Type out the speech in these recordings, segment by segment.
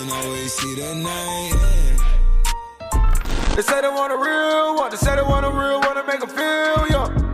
can always see the name. They say they want a real one. They say they want a real one to make them feel young.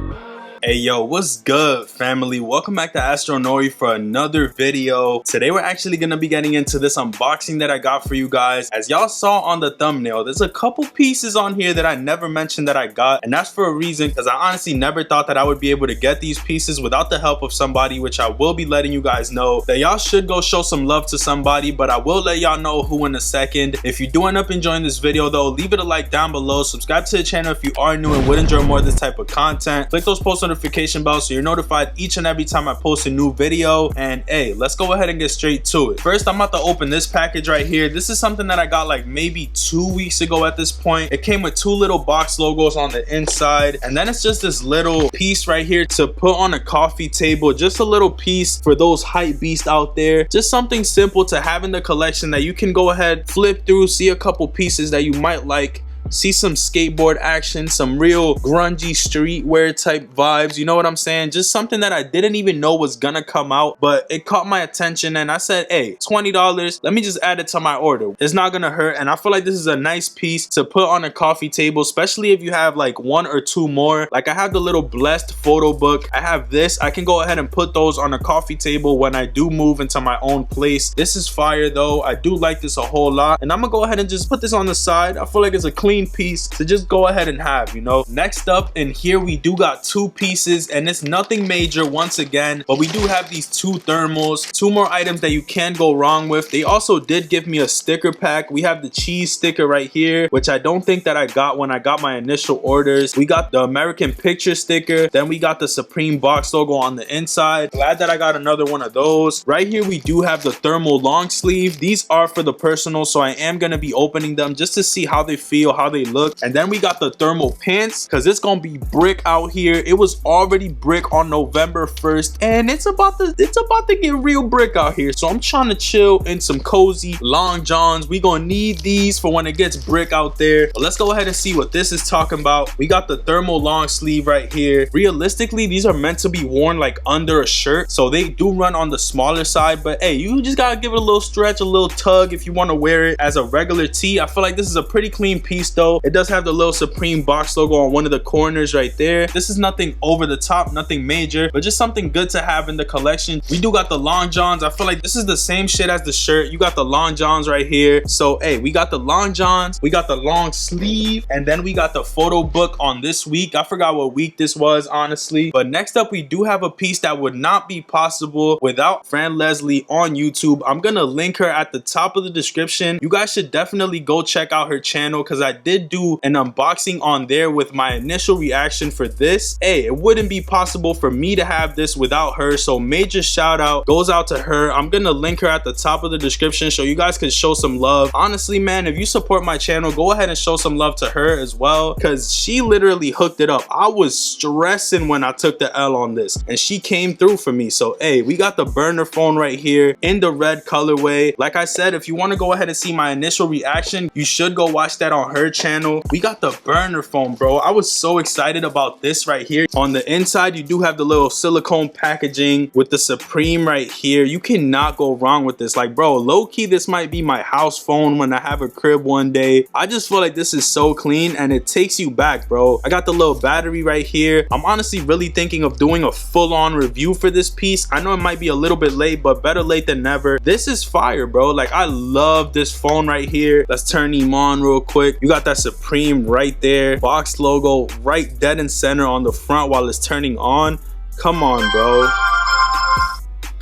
Hey yo, what's good family? Welcome back to Astronori for another video. Today we're actually gonna be getting into this unboxing that I got for you guys. As y'all saw on the thumbnail, there's a couple pieces on here that I never mentioned that I got, and that's for a reason, because I honestly never thought that I would be able to get these pieces without the help of somebody, which I will be letting you guys know that y'all should go show some love to somebody, but I will let y'all know who in a second. If you do end up enjoying this video though, leave it a like down below, subscribe to the channel if you are new and would enjoy more of this type of content, click those post notification bells so you're notified each and every time I post a new video. And hey, let's go ahead and get straight to it. First, I'm about to open this package right here. This is something that I got like maybe 2 weeks ago at this point. It came with two little box logos on the inside, and then it's just this little piece right here to put on a coffee table. Just a little piece for those hype beasts out there, just something simple to have in the collection that you can go ahead, flip through, see a couple pieces that you might like, see some skateboard action, some real grungy streetwear type vibes, you know what I'm saying? Just something that I didn't even know was gonna come out, but it caught my attention and I said, hey, $20, let me just add it to my order. It's not gonna hurt, and I feel like this is a nice piece to put on a coffee table, especially if you have like one or two more. Like I have the little blessed photo book, I have this, I can go ahead and put those on a coffee table when I do move into my own place. This is fire though, I do like this a whole lot, and I'm gonna go ahead and just put this on the side. I feel like it's a clean piece to just go ahead and have, you know. Next up in here we do got two pieces, and it's nothing major once again, but we do have these two thermals, two more items that you can't go wrong with. They also did give me a sticker pack. We have the cheese sticker right here, which I don't think that I got when I got my initial orders. We got the American picture sticker, then we got the Supreme box logo on the inside. Glad that I got another one of those. Right here we do have the thermal long sleeve. These are for the personal, so I am going to be opening them just to see how they feel, how they look. And then we got the thermal pants, because it's gonna be brick out here. It was already brick on November 1st, and it's about to get real brick out here. So I'm trying to chill in some cozy long johns. We gonna need these for when it gets brick out there. But let's go ahead and see what this is talking about. We got the thermal long sleeve right here. Realistically, these are meant to be worn like under a shirt, so they do run on the smaller side, but hey, you just gotta give it a little stretch, a little tug if you want to wear it as a regular tee. I feel like this is a pretty clean piece though. It does have the little Supreme box logo on one of the corners right there. This is nothing over the top, nothing major, but just something good to have in the collection. We do got the long johns. I feel like this is the same shit as the shirt. You got the long johns right here. So hey, we got the long johns, we got the long sleeve, and then we got the photo book on this week. I forgot what week this was, honestly. But next up, we do have a piece that would not be possible without Fran Leslie on YouTube. I'm gonna link her at the top of the description. You guys should definitely go check out her channel, because I did do an unboxing on there with my initial reaction for this. Hey, it wouldn't be possible for me to have this without her, so major shout out goes out to her. I'm gonna link her at the top of the description so you guys can show some love. Honestly man, if you support my channel, go ahead and show some love to her as well, because she literally hooked it up. I was stressing when I took the L on this, and she came through for me. So hey, we got the burner phone right here in the red colorway. Like I said, if you want to go ahead and see my initial reaction, you should go watch that on her channel. We got the burner phone, bro. I was so excited about this right here. On the inside, you do have the little silicone packaging with the Supreme right here. You cannot go wrong with this. Like, bro, low-key, this might be my house phone when I have a crib one day. I just feel like this is so clean, and it takes you back, bro. I got the little battery right here. I'm honestly really thinking of doing a full-on review for this piece. I know it might be a little bit late, but better late than never. This is fire, bro. Like, I love this phone right here. Let's turn him on real quick. You got that Supreme right there, box logo right dead in center on the front while it's turning on. Come on, bro.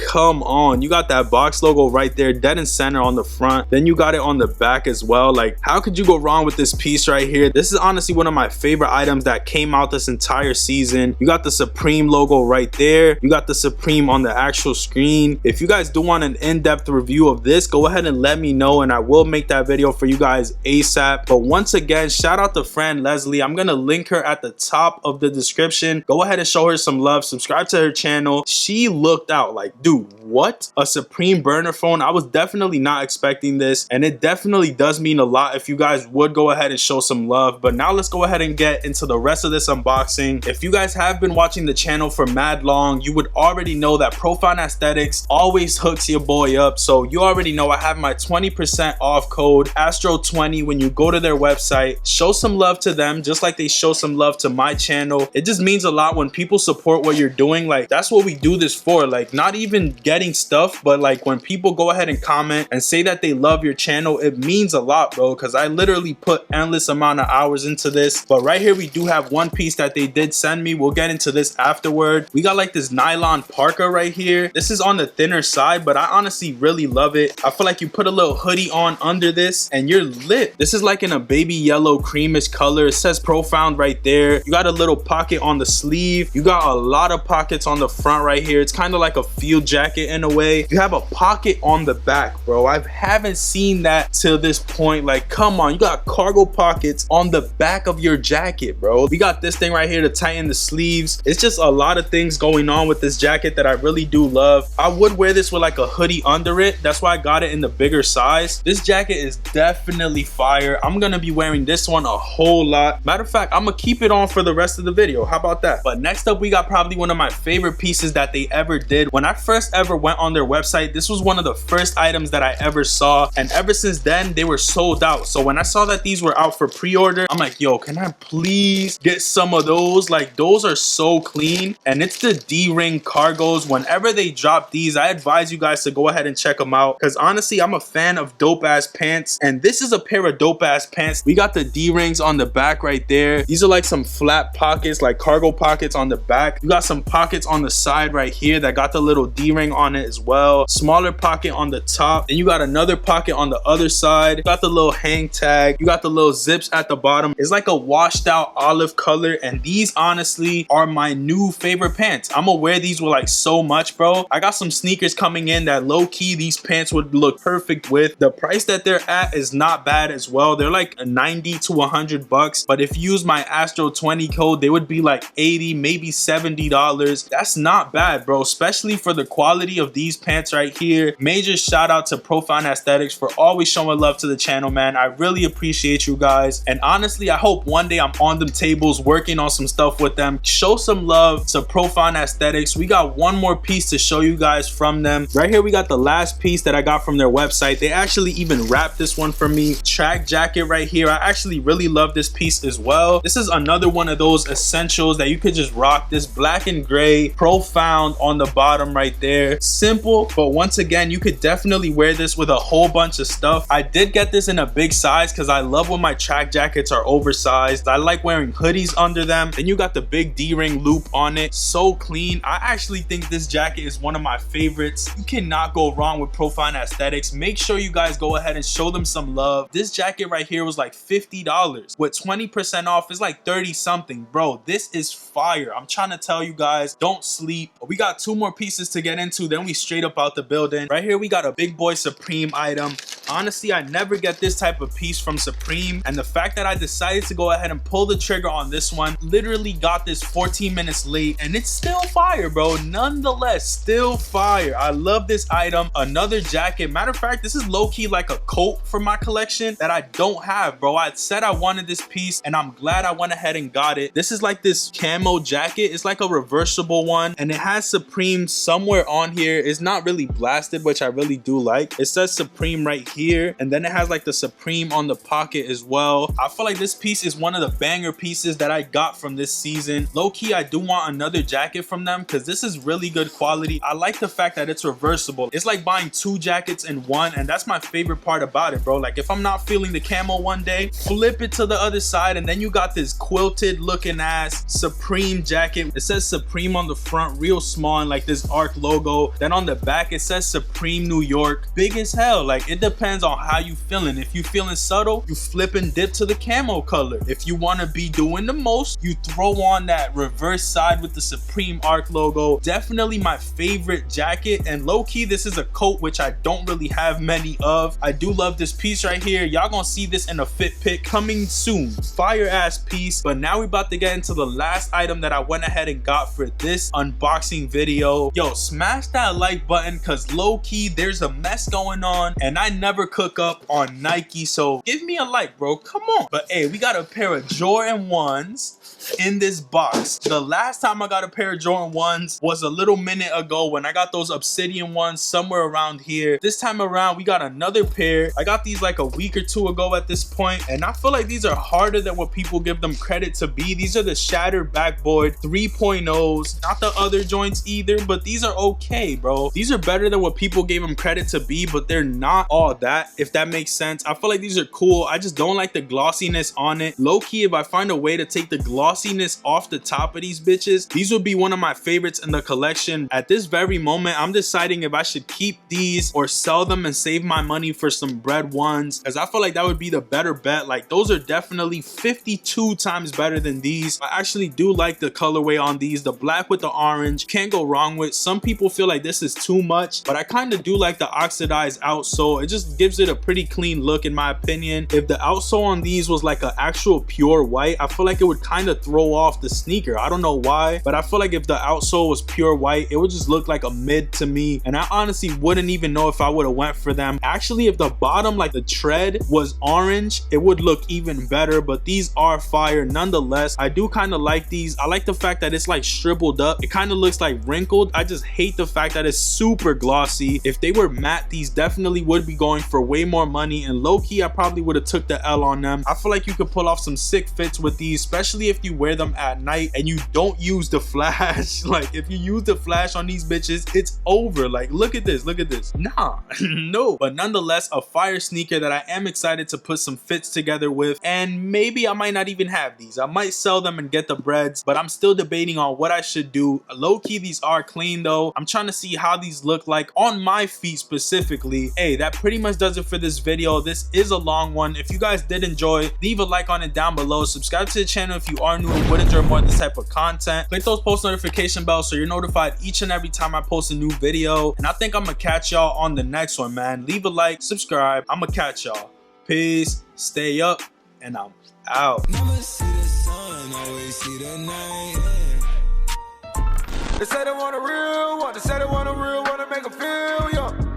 Come on, you got that box logo right there dead in center on the front, then you got it on the back as well. Like, how could you go wrong with this piece right here? This is honestly one of my favorite items that came out this entire season. You got the Supreme logo right there, you got the Supreme on the actual screen. If you guys do want an in-depth review of this, go ahead and let me know, and I will make that video for you guys ASAP. But once again, shout out to Fran Leslie. I'm gonna link her at the top of the description. Go ahead and show her some love, subscribe to her channel. She looked out. Like, dude, dude, what? A Supreme burner phone? I was definitely not expecting this, and it definitely does mean a lot if you guys would go ahead and show some love. But now let's go ahead and get into the rest of this unboxing. If you guys have been watching the channel for mad long, you would already know that Profound Aesthetics always hooks your boy up. So you already know I have my 20% off code Astro20 when you go to their website. Show some love to them just like they show some love to my channel. It just means a lot when people support what you're doing. Like, that's what we do this for. Like, not even getting stuff, but like when people go ahead and comment and say that they love your channel, it means a lot, bro, because I literally put endless amount of hours into this. But right here we do have one piece that they did send me. We'll get into this afterward. We got like this Nylon Parka right here. This is on the thinner side, but I honestly really love it. I feel like you put a little hoodie on under this and you're lit. This is like in a baby yellow creamish color. It says Profound right there. You got a little pocket on the sleeve. You got a lot of pockets on the front right here. It's kind of like a field jacket in a way. You have a pocket on the back, bro. I haven't seen that till this point. Like, come on, you got cargo pockets on the back of your jacket, bro. We got this thing right here to tighten the sleeves. It's just a lot of things going on with this jacket that I really do love. I would wear this with like a hoodie under it. That's why I got it in the bigger size. This jacket is definitely fire. I'm gonna be wearing this one a whole lot. Matter of fact, I'm gonna keep it on for the rest of the video. How about that? But next up, we got probably one of my favorite pieces that they ever did. When I first ever went on their website, this was one of the first items that I ever saw, and ever since then they were sold out. So when I saw that these were out for pre-order, I'm like, yo, can I please get some of those? Like, those are so clean. And it's the D-ring cargos. Whenever they drop these, I advise you guys to go ahead and check them out, because honestly, I'm a fan of dope ass pants, and this is a pair of dope ass pants. We got the D-rings on the back right there. These are like some flat pockets, like cargo pockets on the back. You got some pockets on the side right here that got the little D-ring on it as well. Smaller pocket on the top, and you got another pocket on the other side. You got the little hang tag. You got the little zips at the bottom. It's like a washed out olive color, and these honestly are my new favorite pants. I'm gonna wear these with like so much, bro. I got some sneakers coming in that low key these pants would look perfect with. The price that they're at is not bad as well. They're like 90 to 100 bucks, but if you use my Astro20 code, they would be like 80, maybe $70. That's not bad, bro, especially for the quality of these pants right here. Major shout out to Profound Aesthetics for always showing love to the channel, man. I really appreciate you guys, and honestly, I hope one day I'm on them tables working on some stuff with them. Show some love to Profound Aesthetics. We got one more piece to show you guys from them. Right here we got the last piece that I got from their website. They actually even wrapped this one for me. Track jacket right here. I actually really love this piece as well. This is another one of those essentials that you could just rock. This black and gray Profound on the bottom right there. Simple, but once again, you could definitely wear this with a whole bunch of stuff. I did get this in a big size because I love when my track jackets are oversized. I like wearing hoodies under them. Then you got the big D-ring loop on it. So clean. I actually think this jacket is one of my favorites. You cannot go wrong with Profound Aesthetics. Make sure you guys go ahead and show them some love. This jacket right here was like $50. With 20% off, it's like 30 something. Bro, this is fire. I'm trying to tell you guys, don't sleep. We got two more pieces to get into, then we straight up out the building. Right here we got a big boy Supreme item. Honestly, I never get this type of piece from Supreme, and the fact that I decided to go ahead and pull the trigger on this one, literally got this 14 minutes late, and it's still fire, bro. Nonetheless, still fire. I love this item. Another jacket. Matter of fact, this is low-key like a coat for my collection that I don't have, bro. I said I wanted this piece, and I'm glad I went ahead and got it. This is like this camo jacket. It's like a reversible one, and it has Supreme somewhere on here. It's not really blasted, which I really do like. It says Supreme right here, and then it has like the Supreme on the pocket as well. I feel like this piece is one of the banger pieces that I got from this season. Low-key, I do want another jacket from them because this is really good quality. I like the fact that it's reversible. It's like buying two jackets in one, and that's my favorite part about it, bro. Like, if I'm not feeling the camo one day, flip it to the other side, and then you got this quilted looking ass Supreme jacket. It says Supreme on the front, real small, and like this ARC logo. Then on the back, it says Supreme New York. Big as hell. Like, it depends depends on how you feeling. If you feeling subtle, you flip and dip to the camo color. If you want to be doing the most, you throw on that reverse side with the Supreme Arc logo. Definitely my favorite jacket, and low-key this is a coat which I don't really have many of. I do love this piece right here. Y'all gonna see this in a fit pick coming soon. Fire ass piece. But now we about to get into the last item that I went ahead and got for this unboxing video. Yo, smash that like button, cause low-key there's a mess going on and I never cook up on Nike, so give me a like, bro. Come on. But hey, we got a pair of Jordan 1s in this box. The last time I got a pair of Jordan 1s was a little minute ago when I got those Obsidian ones somewhere around here. This time around we got another pair. I got these like a week or two ago at this point, and I feel like these are harder than what people give them credit to be. These are the shattered backboard 3.0s, not the other joints either, but these are okay, bro. These are better than what people gave them credit to be, but they're not all that, if that makes sense. I feel like these are cool. I just don't like the glossiness on it. Low-key, if I find a way to take the glossiness off the top of these bitches, these would be one of my favorites in the collection. At this very moment, I'm deciding if I should keep these or sell them and save my money for some bread ones, because I feel like that would be the better bet. Like, those are definitely 52 times better than these. I actually do like the colorway on these. The black with the orange, can't go wrong with. Some people feel like this is too much, but I kind of do like the oxidized outsole. It just gives it a pretty clean look in my opinion. If the outsole on these was like an actual pure white, I feel like it would kind of throw off the sneaker. I don't know why, but I feel like if the outsole was pure white, it would just look like a mid to me, and I honestly wouldn't even know if I would have went for them. Actually, if the bottom, like the tread, was orange, it would look even better, but these are fire nonetheless. I do kind of like these. I like the fact that it's like shriveled up. It kind of looks like wrinkled. I just hate the fact that it's super glossy. If they were matte, these definitely would be going for way more money, and low-key I probably would have took the L on them. I feel like you could pull off some sick fits with these, especially if you wear them at night and you don't use the flash. Like, if you use the flash on these bitches, it's over. Like, look at this, look at this. Nah. No. But nonetheless, a fire sneaker that I am excited to put some fits together with, and maybe I might not even have these. I might sell them and get the breads, but I'm still debating on what I should do. Low-key, these are clean though. I'm trying to see how these look like on my feet specifically. Hey, that pretty much does it for this video. This is a long one. If you guys did enjoy, leave a like on it down below. Subscribe to the channel if you are new and would enjoy more of this type of content. Click those post notification bells so you're notified each and every time I post a new video, and I think I'm gonna catch y'all on the next one, man. Leave a like, subscribe. I'm gonna catch y'all. Peace, stay up, and I'm out. Never see the sun, always see the night. They say they want a real one, they say they want a real one to make them feel young.